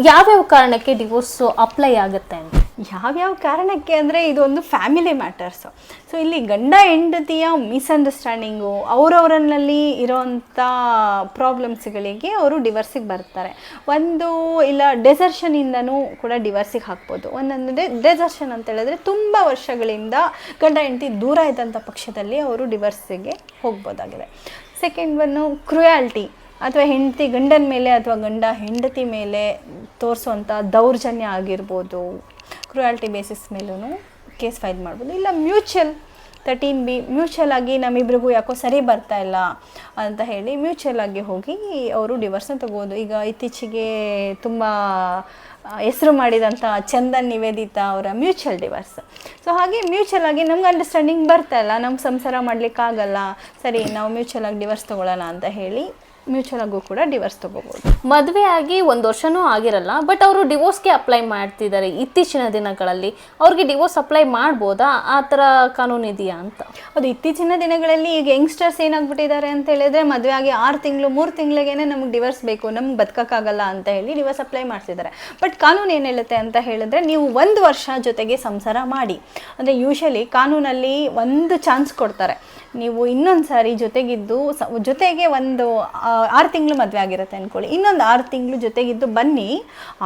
ಯಾವ್ಯಾವ ಕಾರಣಕ್ಕೆ divorce apply ಆಗುತ್ತೆ ಅಂತ? ಯಾವ್ಯಾವ ಕಾರಣಕ್ಕೆ ಅಂದರೆ ಇದೊಂದು ಫ್ಯಾಮಿಲಿ ಮ್ಯಾಟರ್ಸು. ಸೊ ಇಲ್ಲಿ ಗಂಡ ಹೆಂಡತಿಯ ಮಿಸ್ಅಂಡರ್ಸ್ಟ್ಯಾಂಡಿಂಗು, ಅವರವರಲ್ಲಿ ಇರೋವಂಥ ಪ್ರಾಬ್ಲಮ್ಸ್ಗಳಿಗೆ ಅವರು ಡಿವರ್ಸಿಗೆ ಬರ್ತಾರೆ. ಒಂದು ಇಲ್ಲ ಡೆಸರ್ಷನಿಂದನೂ ಕೂಡ ಡಿವರ್ಸಿಗೆ ಹಾಕ್ಬೋದು. ಒಂದೊಂದು ಡೆಸರ್ಷನ್ ಅಂತ ಹೇಳಿದ್ರೆ ತುಂಬ ವರ್ಷಗಳಿಂದ ಗಂಡ ಹೆಂಡತಿ ದೂರ ಇದ್ದಂಥ ಪಕ್ಷದಲ್ಲಿ ಅವರು ಡಿವರ್ಸಿಗೆ ಹೋಗ್ಬೋದಾಗಿದೆ. ಸೆಕೆಂಡ್ ಒನ್ನು ಕ್ರುಯಾಲಿಟಿ, ಅಥವಾ ಹೆಂಡತಿ ಗಂಡನ ಮೇಲೆ ಅಥವಾ ಗಂಡ ಹೆಂಡತಿ ಮೇಲೆ ತೋರಿಸುವಂಥ ದೌರ್ಜನ್ಯ ಆಗಿರ್ಬೋದು, ಕ್ರುಯಾಲಿಟಿ ಬೇಸಿಸ್ ಮೇಲೂ ಕೇಸ್ ಫೈಲ್ ಮಾಡ್ಬೋದು. ಇಲ್ಲ ಮ್ಯೂಚುವಲ್ 13B ಮ್ಯೂಚುವಲ್ ಆಗಿ ನಮ್ಮಿಬ್ರಿಗೂ ಯಾಕೋ ಸರಿ ಬರ್ತಾ ಇಲ್ಲ ಅಂತ ಹೇಳಿ ಮ್ಯೂಚುವಲ್ ಆಗಿ ಹೋಗಿ ಅವರು ಡಿವರ್ಸ್ನ ತಗೋಬೋದು. ಈಗ ಇತ್ತೀಚೆಗೆ ತುಂಬ ಹೆಸರು ಮಾಡಿದಂಥ ಚಂದನ್ ನಿವೇದಿತಾ ಅವರ ಮ್ಯೂಚುವಲ್ ಡಿವರ್ಸ್. ಸೊ ಹಾಗೆ ಮ್ಯೂಚುವಲ್ ಆಗಿ ನಮ್ಗೆ ಅಂಡರ್ಸ್ಟ್ಯಾಂಡಿಂಗ್ ಬರ್ತಾ ಇಲ್ಲ, ನಮ್ಗೆ ಸಂಸಾರ ಮಾಡಲಿಕ್ಕಾಗಲ್ಲ, ಸರಿ ನಾವು ಮ್ಯೂಚುವಲ್ ಆಗಿ ಡಿವರ್ಸ್ ತೊಗೊಳ್ಳೋಣ ಅಂತ ಹೇಳಿ ಮ್ಯೂಚುವಲ್ ಆಗು ಕೂಡ ಡಿವರ್ಸ್ ತಗೋಬಹುದು. ಮದುವೆ ಆಗಿ 1 ವರ್ಷನೂ ಆಗಿರಲ್ಲ, ಬಟ್ ಅವರು ಡಿವೋರ್ಸ್ಗೆ ಅಪ್ಲೈ ಮಾಡ್ತಿದ್ದಾರೆ ಇತ್ತೀಚಿನ ದಿನಗಳಲ್ಲಿ. ಅವ್ರಿಗೆ ಡಿವೋರ್ಸ್ ಅಪ್ಲೈ ಮಾಡ್ಬೋದಾ? ಆ ಥರ ಕಾನೂನು ಇದೆಯಾ ಅಂತ? ಅದು ಇತ್ತೀಚಿನ ದಿನಗಳಲ್ಲಿ ಈಗ ಯಂಗ್ಸ್ಟರ್ಸ್ ಏನಾಗ್ಬಿಟ್ಟಿದ್ದಾರೆ ಅಂತ ಹೇಳಿದ್ರೆ, ಮದುವೆ ಆಗಿ 6 ತಿಂಗಳು 3 ತಿಂಗಳಿಗೇನೆ ನಮ್ಗೆ ಡಿವರ್ಸ್ ಬೇಕು, ನಮ್ಗೆ ಬದುಕೋಕ್ಕಾಗಲ್ಲ ಅಂತ ಹೇಳಿ ಡಿವರ್ಸ್ ಅಪ್ಲೈ ಮಾಡ್ತಿದ್ದಾರೆ. ಬಟ್ ಕಾನೂನು ಏನು ಹೇಳುತ್ತೆ ಅಂತ ಹೇಳಿದ್ರೆ, ನೀವು 1 ವರ್ಷ ಜೊತೆಗೆ ಸಂಸಾರ ಮಾಡಿ, ಅಂದರೆ ಯೂಶಲಿ ಕಾನೂನಲ್ಲಿ ಒಂದು ಚಾನ್ಸ್ ಕೊಡ್ತಾರೆ. ನೀವು ಇನ್ನೊಂದು ಸಾರಿ ಜೊತೆಗಿದ್ದು ಜೊತೆಗೆ ಒಂದು 6 ತಿಂಗಳು ಮದುವೆ ಆಗಿರುತ್ತೆ ಅಂದ್ಕೊಳ್ಳಿ, ಇನ್ನೊಂದು 6 ತಿಂಗಳು ಜೊತೆಗಿದ್ದು ಬನ್ನಿ,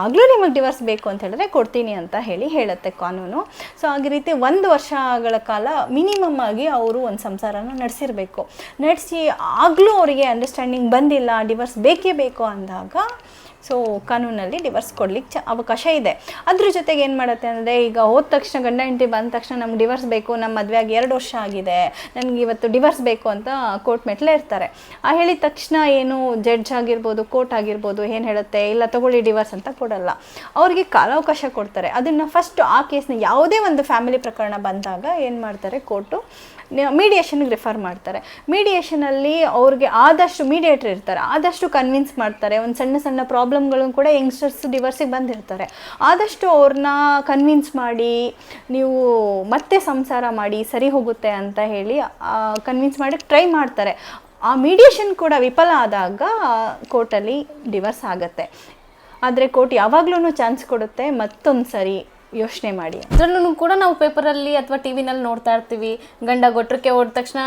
ಆಗಲೂ ನಿಮಗೆ ಡಿವರ್ಸ್ ಬೇಕು ಅಂತ ಹೇಳಿದ್ರೆ ಕೊಡ್ತೀನಿ ಅಂತ ಹೇಳುತ್ತೆ ಕಾನೂನು. ಸೊ ಹಾಗೆ ರೀತಿ 1 ವರ್ಷಗಳ ಕಾಲ ಮಿನಿಮಮ್ ಆಗಿ ಅವರು ಒಂದು ಸಂಸಾರನ ನಡೆಸಿರಬೇಕು. ನಡೆಸಿ ಆಗಲೂ ಅವರಿಗೆ ಅಂಡರ್ಸ್ಟ್ಯಾಂಡಿಂಗ್ ಬಂದಿಲ್ಲ, ಡಿವರ್ಸ್ ಬೇಕೇ ಬೇಕು ಅಂದಾಗ ಸೊ ಕಾನೂನಲ್ಲಿ ಡಿವರ್ಸ್ ಕೊಡ್ಲಿಕ್ಕೆ ಅವಕಾಶ ಇದೆ. ಅದ್ರ ಜೊತೆಗೆ ಏನು ಮಾಡುತ್ತೆ ಅಂದರೆ, ಈಗ ಹೋದ ತಕ್ಷಣ ಗಂಡ ಹೆಂಡತಿ ಬಂದ ತಕ್ಷಣ ನಮ್ಗೆ ಡಿವರ್ಸ್ ಬೇಕು, ನಮ್ಮ ಮದುವೆ ಆಗಿ 2 ವರ್ಷ ಆಗಿದೆ, ನನಗೆ ಇವತ್ತು ಡಿವರ್ಸ್ ಬೇಕು ಅಂತ ಕೋರ್ಟ್ ಮೆಟ್ಲೇ ಇರ್ತಾರೆ. ಆ ಹೇಳಿದ ತಕ್ಷಣ ಏನು ಜಡ್ಜ್ ಆಗಿರ್ಬೋದು, ಕೋರ್ಟ್ ಆಗಿರ್ಬೋದು ಏನು ಹೇಳುತ್ತೆ, ಇಲ್ಲ ತಗೊಳ್ಳಿ ಡಿವರ್ಸ್ ಅಂತ ಕೊಡಲ್ಲ. ಅವ್ರಿಗೆ ಕಾಲಾವಕಾಶ ಕೊಡ್ತಾರೆ. ಅದನ್ನು ಫಸ್ಟ್ ಆ ಕೇಸ್ನ ಯಾವುದೇ ಒಂದು ಫ್ಯಾಮಿಲಿ ಪ್ರಕರಣ ಬಂದಾಗ ಏನು ಮಾಡ್ತಾರೆ, ಕೋರ್ಟು ಮೀಡಿಯೇಷನ್ಗೆ ರೆಫರ್ ಮಾಡ್ತಾರೆ. ಮೀಡಿಯೇಷನಲ್ಲಿ ಅವ್ರಿಗೆ ಆದಷ್ಟು ಮೀಡಿಯೇಟರ್ ಇರ್ತಾರೆ, ಆದಷ್ಟು ಕನ್ವಿನ್ಸ್ ಮಾಡ್ತಾರೆ. ಒಂದು ಸಣ್ಣ ಸಣ್ಣ ಪ್ರಾಬ್ಲಮ್ಗಳನ್ನು ಕೂಡ ಯಂಗ್ಸ್ಟರ್ಸ್ ಡಿವರ್ಸಿಗೆ ಬಂದಿರ್ತಾರೆ, ಆದಷ್ಟು ಅವ್ರನ್ನ ಕನ್ವಿನ್ಸ್ ಮಾಡಿ ನೀವು ಮತ್ತೆ ಸಂಸಾರ ಮಾಡಿ ಸರಿ ಹೋಗುತ್ತೆ ಅಂತ ಹೇಳಿ ಕನ್ವಿನ್ಸ್ ಮಾಡಿ ಟ್ರೈ ಮಾಡ್ತಾರೆ. ಆ ಮೀಡಿಯೇಷನ್ ಕೂಡ ವಿಫಲ ಆದಾಗ ಕೋರ್ಟಲ್ಲಿ ಡಿವರ್ಸ್ ಆಗುತ್ತೆ. ಆದರೆ ಕೋರ್ಟ್ ಯಾವಾಗಲೂ ಚಾನ್ಸ್ ಕೊಡುತ್ತೆ, ಮತ್ತೊಂದು ಸರಿ ಯೋಚನೆ ಮಾಡಿ. ಅದರಲ್ಲೂ ಕೂಡ ನಾವು ಪೇಪರಲ್ಲಿ ಅಥವಾ ಟಿ ವಿನಲ್ಲಿ ನೋಡ್ತಾ ಇರ್ತೀವಿ, ಗಂಡ ಗೊಟ್ರಕ್ಕೆ ಹೊಡೆದ ತಕ್ಷಣ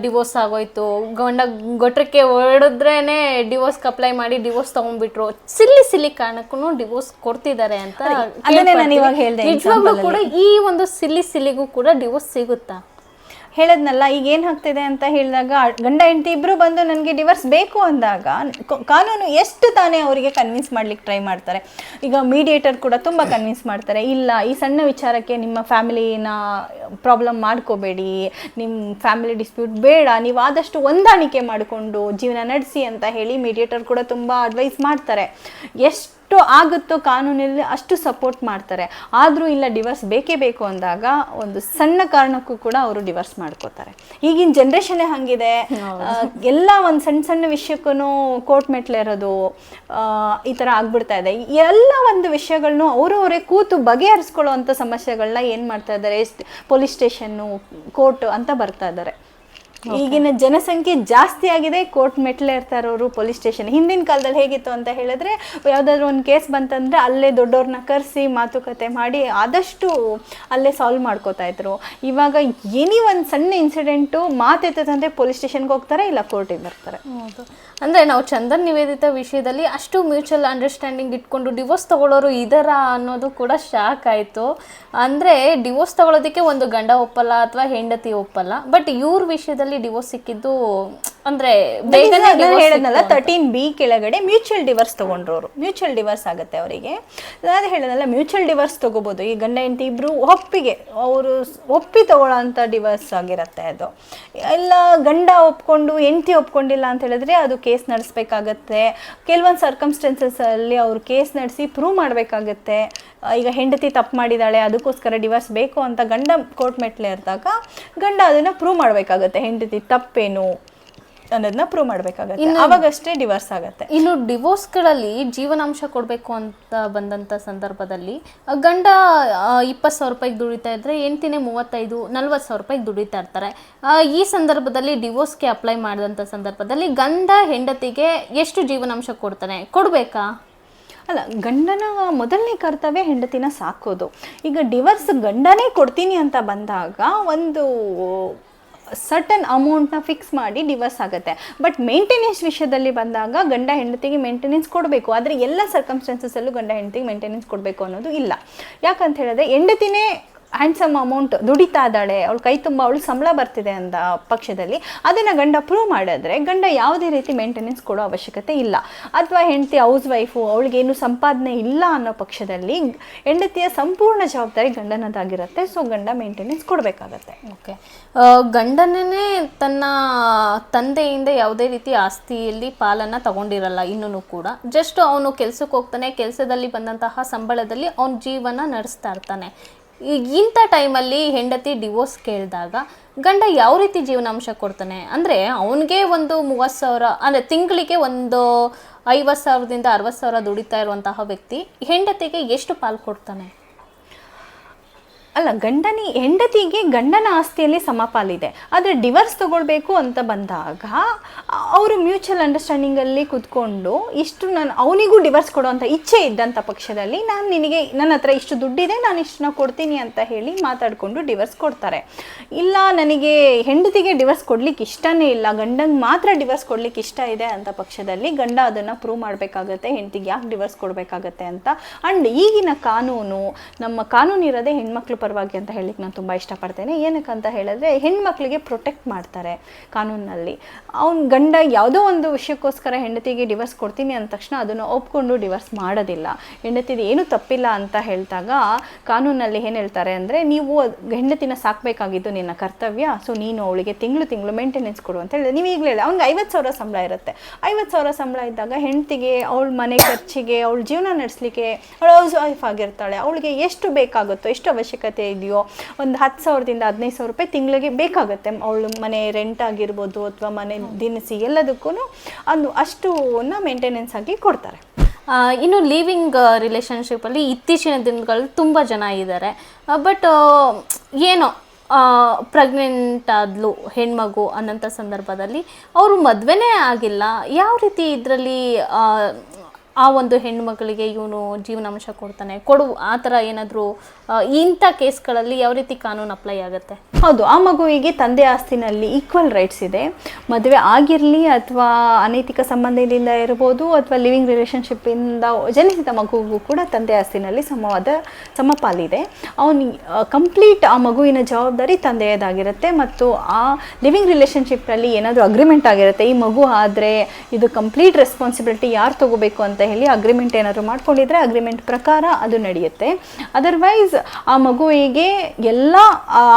ಡಿವೋರ್ಸ್ ಆಗೋಯ್ತು, ಗಂಡ ಗೊಟ್ರಕ್ಕೆ ಹೊಡೆದ್ರೇ ಡಿವೋರ್ಸ್ಗೆ ಅಪ್ಲೈ ಮಾಡಿ ಡಿವೋರ್ಸ್ ತೊಗೊಂಡ್ಬಿಟ್ರು, ಸಿಲ್ಲಿ ಕಾರಣಕ್ಕೂ ಡಿವೋರ್ಸ್ ಕೊಡ್ತಿದ್ದಾರೆ ಅಂತ. ನಾನು ಇವಾಗ ಹೇಳಿದೆ, ನಿಜವಾಗ್ಲೂ ಕೂಡ ಈ ಒಂದು ಸಿಲ್ಲಿಗೂ ಕೂಡ ಡಿವೋರ್ಸ್ ಸಿಗುತ್ತಾ? ಹೇಳದ್ನಲ್ಲ, ಈಗ ಏನು ಆಗ್ತಿದೆ ಅಂತ ಹೇಳಿದಾಗ, ಗಂಡ ಹೆಂಡತಿ ಇಬ್ಬರು ಬಂದು ನನಗೆ ಡಿವರ್ಸ್ ಬೇಕು ಅಂದಾಗ ಕಾನೂನು ಎಷ್ಟು ತಾನೇ ಅವರಿಗೆ ಕನ್ವಿನ್ಸ್ ಮಾಡ್ಲಿಕ್ಕೆ ಟ್ರೈ ಮಾಡ್ತಾರೆ. ಈಗ ಮೀಡಿಯೇಟರ್ ಕೂಡ ತುಂಬ ಕನ್ವಿನ್ಸ್ ಮಾಡ್ತಾರೆ, ಇಲ್ಲ ಈ ಸಣ್ಣ ವಿಚಾರಕ್ಕೆ ನಿಮ್ಮ ಫ್ಯಾಮಿಲಿನ ಪ್ರಾಬ್ಲಮ್ ಮಾಡ್ಕೋಬೇಡಿ, ನಿಮ್ಮ ಫ್ಯಾಮಿಲಿ ಡಿಸ್ಪ್ಯೂಟ್ ಬೇಡ, ನೀವು ಆದಷ್ಟು ಹೊಂದಾಣಿಕೆ ಮಾಡಿಕೊಂಡು ಜೀವನ ನಡೆಸಿ ಅಂತ ಹೇಳಿ ಮೀಡಿಯೇಟರ್ ಕೂಡ ತುಂಬ ಅಡ್ವೈಸ್ ಮಾಡ್ತಾರೆ. ಎಷ್ಟು ಆಗುತ್ತೋ ಕಾನೂನಲ್ಲಿ ಅಷ್ಟು ಸಪೋರ್ಟ್ ಮಾಡ್ತಾರೆ. ಆದರೂ ಇಲ್ಲ ಡಿವರ್ಸ್ ಬೇಕೇ ಬೇಕು ಅಂದಾಗ ಒಂದು ಸಣ್ಣ ಕಾರಣಕ್ಕೂ ಕೂಡ ಅವರು ಡಿವರ್ಸ್ ಮಾಡ್ಕೋತಾರೆ. ಈಗಿನ ಜನ್ರೇಷನ್ನೇ ಹಾಗಿದೆ, ಎಲ್ಲ ಒಂದು ಸಣ್ಣ ಸಣ್ಣ ವಿಷಯಕ್ಕೂ ಕೋರ್ಟ್ ಮೆಟ್ಲೇರೋದು ಈ ಥರ ಆಗ್ಬಿಡ್ತಾ ಇದೆ. ಎಲ್ಲ ಒಂದು ವಿಷಯಗಳನ್ನೂ ಅವರವರೇ ಕೂತು ಬಗೆಹರಿಸ್ಕೊಳ್ಳೋ ಅಂಥ ಸಮಸ್ಯೆಗಳನ್ನ ಏನು ಮಾಡ್ತಾ ಇದ್ದಾರೆ, ಪೊಲೀಸ್ ಸ್ಟೇಷನ್ನು, ಕೋರ್ಟ್ ಅಂತ ಬರ್ತಾ ಇದ್ದಾರೆ. ಈಗಿನ ಜನಸಂಖ್ಯೆ ಜಾಸ್ತಿ ಆಗಿದೆ, ಕೋರ್ಟ್ ಮೆಟ್ಲೇ ಇರ್ತಾ ಇರೋರು ಪೊಲೀಸ್ ಸ್ಟೇಷನ್. ಹಿಂದಿನ ಕಾಲದಲ್ಲಿ ಹೇಗಿತ್ತು ಅಂತ ಹೇಳಿದ್ರೆ, ಯಾವುದಾದ್ರೂ ಒಂದು ಕೇಸ್ ಬಂತಂದರೆ ಅಲ್ಲೇ ದೊಡ್ಡವ್ರನ್ನ ಕರೆಸಿ ಮಾತುಕತೆ ಮಾಡಿ ಆದಷ್ಟು ಅಲ್ಲೇ ಸಾಲ್ವ್ ಮಾಡ್ಕೋತಾ ಇದ್ರು. ಇವಾಗ ಏನೇ ಒಂದು ಸಣ್ಣ ಇನ್ಸಿಡೆಂಟು ಮಾತೆತ್ತಂದರೆ ಪೊಲೀಸ್ ಸ್ಟೇಷನ್ಗೆ ಹೋಗ್ತಾರೆ, ಇಲ್ಲ ಕೋರ್ಟಿಗೆ ಬರ್ತಾರೆ. ಹೌದು, ಅಂದರೆ ನಾವು ಚಂದನ್ ನಿವೇದಿತಾ ವಿಷಯದಲ್ಲಿ ಅಷ್ಟು ಮ್ಯೂಚುವಲ್ ಅಂಡರ್ಸ್ಟ್ಯಾಂಡಿಂಗ್ ಇಟ್ಕೊಂಡು ಡಿವೋರ್ಸ್ ತಗೊಳ್ಳೋರು ಇದರ ಅನ್ನೋದು ಕೂಡ ಶಾಕ್ ಆಯಿತು. ಅಂದರೆ ಡಿವೋರ್ಸ್ ತಗೊಳ್ಳೋದಕ್ಕೆ ಒಂದು ಗಂಡ ಒಪ್ಪಲ್ಲ ಅಥವಾ ಹೆಂಡತಿ ಒಪ್ಪಲ್ಲ, ಬಟ್ ಇವ್ರ ವಿಷಯದಲ್ಲಿ ಡಿವೋರ್ಸ್ ಸಿಕ್ಕಿದ್ದು ಅಂದರೆ ಹೇಳದ್ನಲ್ಲ 13B ಕೆಳಗಡೆ ಮ್ಯೂಚುವಲ್ ಡಿವರ್ಸ್ ತೊಗೊಂಡ್ರೋರು, ಮ್ಯೂಚುವಲ್ ಡಿವರ್ಸ್ ಆಗುತ್ತೆ ಅವರಿಗೆ. ನಾನು ಹೇಳೋದಲ್ಲ, ಮ್ಯೂಚುವಲ್ ಡಿವರ್ಸ್ ತೊಗೋಬೋದು. ಈ ಗಂಡ ಹೆಂಡತಿ ಇಬ್ಬರು ಅವರು ಒಪ್ಪಿ ತೊಗೊಳ್ಳೋ ಅಂಥ ಡಿವರ್ಸ್ ಆಗಿರುತ್ತೆ ಅದು. ಎಲ್ಲ ಗಂಡ ಒಪ್ಕೊಂಡು ಹೆಂಡತಿ ಒಪ್ಕೊಂಡಿಲ್ಲ ಅಂತ ಹೇಳಿದ್ರೆ ಅದು ಕೇಸ್ ನಡೆಸಬೇಕಾಗತ್ತೆ. ಕೆಲವೊಂದು ಸರ್ಕಮ್ಸ್ಟೆನ್ಸಸ್ಸಲ್ಲಿ ಅವರು ಕೇಸ್ ನಡೆಸಿ ಪ್ರೂವ್ ಮಾಡಬೇಕಾಗತ್ತೆ. ಈಗ ಹೆಂಡತಿ ತಪ್ಪು ಮಾಡಿದ್ದಾಳೆ, ಅದಕ್ಕೋಸ್ಕರ ಡಿವರ್ಸ್ ಬೇಕು ಅಂತ ಗಂಡ ಕೋರ್ಟ್ ಮೆಟ್ಲೆ ಇರ್ದಾಗ ಗಂಡ ಅದನ್ನು ಪ್ರೂವ್ ಮಾಡಬೇಕಾಗತ್ತೆ, ಹೆಂಡತಿ ತಪ್ಪೇನು ಅನ್ನೋದನ್ನ ಪ್ರೂವ್ ಮಾಡಬೇಕಾಗತ್ತೆ, ಅವಾಗಷ್ಟೇ ಡಿವರ್ಸ್ ಆಗುತ್ತೆ. ಇನ್ನು ಡಿವೋರ್ಸ್ಗಳಲ್ಲಿ ಜೀವನಾಂಶ ಕೊಡಬೇಕು ಅಂತ ಬಂದಂಥ ಸಂದರ್ಭದಲ್ಲಿ ಗಂಡ 20,000 ರೂಪಾಯಿಗೆ ದುಡಿತಾ ಇದ್ರೆ ಹೆಂಡ್ತಿನೇ 35-40,000 ರೂಪಾಯಿಗೆ ದುಡಿತಾ ಇರ್ತಾರೆ. ಈ ಸಂದರ್ಭದಲ್ಲಿ ಡಿವೋರ್ಸ್ಗೆ ಅಪ್ಲೈ ಮಾಡಿದಂಥ ಸಂದರ್ಭದಲ್ಲಿ ಗಂಡ ಹೆಂಡತಿಗೆ ಎಷ್ಟು ಜೀವನಾಂಶ ಕೊಡ್ತಾನೆ, ಕೊಡಬೇಕಾ? ಅಲ್ಲ, ಗಂಡನ ಮೊದಲನೇ ಕರ್ತವ್ಯ ಹೆಂಡತಿನ ಸಾಕೋದು. ಈಗ ಡಿವರ್ಸ್ ಗಂಡನೇ ಕೊಡ್ತೀನಿ ಅಂತ ಬಂದಾಗ ಒಂದು ಸರ್ಟನ್ ಅಮೌಂಟ್ನ ಫಿಕ್ಸ್ ಮಾಡಿ ಡಿವರ್ಸ್ ಆಗುತ್ತೆ. ಬಟ್ ಮೇಂಟೆನೆನ್ಸ್ ವಿಷಯದಲ್ಲಿ ಬಂದಾಗ ಗಂಡ ಹೆಂಡತಿಗೆ ಮೇಂಟೆನೆನ್ಸ್ ಕೊಡಬೇಕು, ಆದರೆ ಎಲ್ಲ ಸರ್ಕಮ್ಸ್ಟೆನ್ಸಸಲ್ಲೂ ಗಂಡ ಹೆಂಡತಿಗೆ ಮೇಂಟೆನೆನ್ಸ್ ಕೊಡಬೇಕು ಅನ್ನೋದು ಇಲ್ಲ. ಯಾಕಂತ ಹೇಳಿದ್ರೆ ಹೆಂಡತಿನೇ ಹ್ಯಾಂಡ್ಸಮ್ ಅಮೌಂಟ್ ದುಡಿತಾ ಇದ್ದಾಳೆ, ಅವಳು ಕೈ ತುಂಬ ಅವಳು ಸಂಬಳ ಬರ್ತಿದೆ ಅಂದ ಪಕ್ಷದಲ್ಲಿ ಅದನ್ನು ಗಂಡ ಪ್ರೂವ್ ಮಾಡಿದ್ರೆ ಗಂಡ ಯಾವುದೇ ರೀತಿ ಮೇಂಟೆನೆನ್ಸ್ ಕೊಡೋ ಅವಶ್ಯಕತೆ ಇಲ್ಲ. ಅಥವಾ ಹೆಂಡತಿ ಹೌಸ್ ವೈಫು, ಅವಳಿಗೇನು ಸಂಪಾದನೆ ಇಲ್ಲ ಅನ್ನೋ ಪಕ್ಷದಲ್ಲಿ ಹೆಂಡತಿಯ ಸಂಪೂರ್ಣ ಜವಾಬ್ದಾರಿ ಗಂಡನದಾಗಿರುತ್ತೆ. ಸೊ ಗಂಡ ಮೇಂಟೆನೆನ್ಸ್ ಕೊಡಬೇಕಾಗತ್ತೆ. ಓಕೆ, ಗಂಡನೇ ತನ್ನ ತಂದೆಯಿಂದ ಯಾವುದೇ ರೀತಿ ಆಸ್ತಿಯಲ್ಲಿ ಪಾಲನ್ನು ತಗೊಂಡಿರಲ್ಲ ಇನ್ನೂ ಕೂಡ. ಜಸ್ಟ್ ಅವನು ಕೆಲ್ಸಕ್ಕೆ ಹೋಗ್ತಾನೆ, ಕೆಲಸದಲ್ಲಿ ಬಂದಂತಹ ಸಂಬಳದಲ್ಲಿ ಅವನ ಜೀವನ ನಡೆಸ್ತಾ ಇರ್ತಾನೆ. ಇಂಥ ಟೈಮಲ್ಲಿ ಹೆಂಡತಿ ಡಿವೋರ್ಸ್ ಕೇಳಿದಾಗ ಗಂಡ ಯಾವ ರೀತಿ ಜೀವನಾಂಶ ಕೊಡ್ತಾನೆ? ಅಂದರೆ ಅವನಿಗೆ ಒಂದು 30,000 ಅಂದರೆ ತಿಂಗಳಿಗೆ ಒಂದು 50,000ದಿಂದ 60,000 ದುಡಿತಾ ಇರುವಂತಹ ವ್ಯಕ್ತಿ ಹೆಂಡತಿಗೆ ಎಷ್ಟು ಪಾಲು ಕೊಡ್ತಾನೆ? ಅಲ್ಲ, ಹೆಂಡತಿಗೆ ಗಂಡನ ಆಸ್ತಿಯಲ್ಲಿ ಸಮಪಾಲಿದೆ. ಆದರೆ ಡಿವರ್ಸ್ ತಗೊಳ್ಬೇಕು ಅಂತ ಬಂದಾಗ ಅವರು ಮ್ಯೂಚುವಲ್ ಅಂಡರ್ಸ್ಟ್ಯಾಂಡಿಂಗಲ್ಲಿ ಕೂತ್ಕೊಂಡು ಇಷ್ಟು ಅವನಿಗೂ ಡಿವರ್ಸ್ ಕೊಡುವಂಥ ಇಚ್ಛೆ ಇದ್ದಂಥ ಪಕ್ಷದಲ್ಲಿ ನನ್ನ ಹತ್ರ ಇಷ್ಟು ದುಡ್ಡಿದೆ, ನಾನು ಇಷ್ಟನ್ನ ಕೊಡ್ತೀನಿ ಅಂತ ಹೇಳಿ ಮಾತಾಡಿಕೊಂಡು ಡಿವರ್ಸ್ ಕೊಡ್ತಾರೆ. ಇಲ್ಲ, ನನಗೆ ಹೆಂಡತಿಗೆ ಡಿವರ್ಸ್ ಕೊಡ್ಲಿಕ್ಕೆ ಇಷ್ಟನೇ ಇಲ್ಲ, ಗಂಡಂಗೆ ಮಾತ್ರ ಡಿವರ್ಸ್ ಕೊಡ್ಲಿಕ್ಕೆ ಇಷ್ಟ ಇದೆ ಅಂತ ಪಕ್ಷದಲ್ಲಿ ಗಂಡ ಅದನ್ನು ಪ್ರೂವ್ ಮಾಡಬೇಕಾಗತ್ತೆ, ಹೆಂಡತಿಗೆ ಯಾಕೆ ಡಿವರ್ಸ್ ಕೊಡಬೇಕಾಗತ್ತೆ ಅಂತ. ಆ್ಯಂಡ್ ಈಗಿನ ಕಾನೂನು, ನಮ್ಮ ಕಾನೂನು ಇರೋದೇ ಹೆಣ್ಮಕ್ಳು ಪರವಾಗಿ ಅಂತ ಹೇಳಿಕ್ಕೆ ನಾನು ತುಂಬ ಇಷ್ಟಪಡ್ತೇನೆ. ಏನಕ್ಕಂತ ಹೇಳಿದ್ರೆ ಹೆಣ್ಮಕ್ಳಿಗೆ ಪ್ರೊಟೆಕ್ಟ್ ಮಾಡ್ತಾರೆ ಕಾನೂನಲ್ಲಿ. ಗಂಡ ಯಾವುದೋ ಒಂದು ವಿಷಯಕ್ಕೋಸ್ಕರ ಹೆಂಡತಿಗೆ ಡಿವರ್ಸ್ ಕೊಡ್ತೀನಿ ಅಂದ ತಕ್ಷಣ ಅದನ್ನು ಒಪ್ಕೊಂಡು ಡಿವರ್ಸ್ ಮಾಡೋದಿಲ್ಲ. ಹೆಂಡತಿದು ಏನೂ ತಪ್ಪಿಲ್ಲ ಅಂತ ಹೇಳಿದಾಗ ಕಾನೂನಲ್ಲಿ ಏನು ಹೇಳ್ತಾರೆ ಅಂದರೆ, ನೀವು ಹೆಂಡತಿನ ಸಾಕಬೇಕಾಗಿದ್ದು ನಿನ್ನ ಕರ್ತವ್ಯ, ಸೊ ನೀನು ಅವಳಿಗೆ ತಿಂಗಳು ಮೇಂಟೆನೆನ್ಸ್ ಕೊಡು ಅಂತ ಹೇಳಿದ್ರೆ, ನೀವು ಈಗಲೇ ಅವ್ನಿಗೆ 50,000 ಸಂಬಳ ಇರುತ್ತೆ. 50,000 ಸಂಬಳ ಇದ್ದಾಗ ಹೆಂಡತಿಗೆ ಅವಳ ಮನೆ ಖರ್ಚಿಗೆ, ಅವಳ ಜೀವನ ನಡೆಸಲಿಕ್ಕೆ, ಅವಳು ಹೌಸ್ ವೈಫ್ ಆಗಿರ್ತಾಳೆ, ಅವಳಿಗೆ ಎಷ್ಟು ಬೇಕಾಗುತ್ತೋ, ಎಷ್ಟು ಅವಶ್ಯಕತೆ ಇದೆಯೋ, ಒಂದು 10,000ದಿಂದ 15,000 ರೂಪಾಯಿ ತಿಂಗಳಿಗೆ ಬೇಕಾಗುತ್ತೆ. ಅವಳು ಮನೆ ರೆಂಟ್ ಆಗಿರ್ಬೋದು ಅಥವಾ ಮನೆ ದಿನಸಿ ಎಲ್ಲದಕ್ಕೂ ಅಷ್ಟುನ ಮೇಂಟೆನೆನ್ಸ್ ಆಗಿ ಕೊಡ್ತಾರೆ. ಇನ್ನು ಲಿವಿಂಗ್ ರಿಲೇಷನ್ಶಿಪ್ಪಲ್ಲಿ ಇತ್ತೀಚಿನ ದಿನಗಳಲ್ಲಿ ತುಂಬ ಜನ ಇದ್ದಾರೆ. ಬಟ್ ಏನೋ ಪ್ರೆಗ್ನೆಂಟ್ ಆದ್ಲು ಹೆಣ್ಮಗು ಅನ್ನೋಂಥ ಸಂದರ್ಭದಲ್ಲಿ ಅವರು ಮದುವೆನೇ ಆಗಿಲ್ಲ. ಯಾವ ರೀತಿ ಇದರಲ್ಲಿ ಆ ಒಂದು ಹೆಣ್ಮಗಳಿಗೆ ಇವನು ಜೀವನಾಂಶ ಕೊಡ್ತಾನೆ ಆ ಥರ ಏನಾದರೂ ಇಂಥ ಕೇಸ್ಗಳಲ್ಲಿ ಯಾವ ರೀತಿ ಕಾನೂನು ಅಪ್ಲೈ ಆಗುತ್ತೆ? ಹೌದು, ಆ ಮಗುವಿಗೆ ತಂದೆ ಆಸ್ತಿನಲ್ಲಿ ಈಕ್ವಲ್ ರೈಟ್ಸ್ ಇದೆ. ಮದುವೆ ಆಗಿರಲಿ ಅಥವಾ ಅನೈತಿಕ ಸಂಬಂಧದಿಂದ ಇರ್ಬೋದು ಅಥವಾ ಲಿವಿಂಗ್ ರಿಲೇಷನ್ಶಿಪ್ಪಿಂದ ಜನಿಸಿದ ಮಗುವಿಗೂ ಕೂಡ ತಂದೆ ಆಸ್ತಿನಲ್ಲಿ ಸಮಪಾಲಿದೆ. ಅವನು ಕಂಪ್ಲೀಟ್ ಆ ಮಗುವಿನ ಜವಾಬ್ದಾರಿ ತಂದೆಯದಾಗಿರುತ್ತೆ. ಮತ್ತು ಆ ಲಿವಿಂಗ್ ರಿಲೇಷನ್ಶಿಪ್ಪಲ್ಲಿ ಏನಾದರೂ ಅಗ್ರಿಮೆಂಟ್ ಆಗಿರುತ್ತೆ, ಈ ಮಗು ಆದರೆ ಇದು ಕಂಪ್ಲೀಟ್ ರೆಸ್ಪಾನ್ಸಿಬಿಲಿಟಿ ಯಾರು ತಗೋಬೇಕು ಅಂತ ಹೇಳಿ ಅಗ್ರಿಮೆಂಟ್ ಏನಾದರೂ ಮಾಡ್ಕೊಂಡಿದ್ರೆ ಅಗ್ರಿಮೆಂಟ್ ಪ್ರಕಾರ ಅದು ನಡೆಯುತ್ತೆ. ಅದರ್ವೈಸ್ ಆ ಮಗುವಿಗೆ ಎಲ್ಲ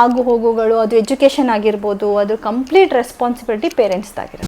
ಆಗು ಹೋಗುಗಳು, ಅದು ಎಜುಕೇಷನ್ ಆಗಿರ್ಬೋದು, ಅದು ಕಂಪ್ಲೀಟ್ ರೆಸ್ಪಾನ್ಸಿಬಿಲಿಟಿ ಪೇರೆಂಟ್ಸ್ದಾಗಿರುತ್ತೆ.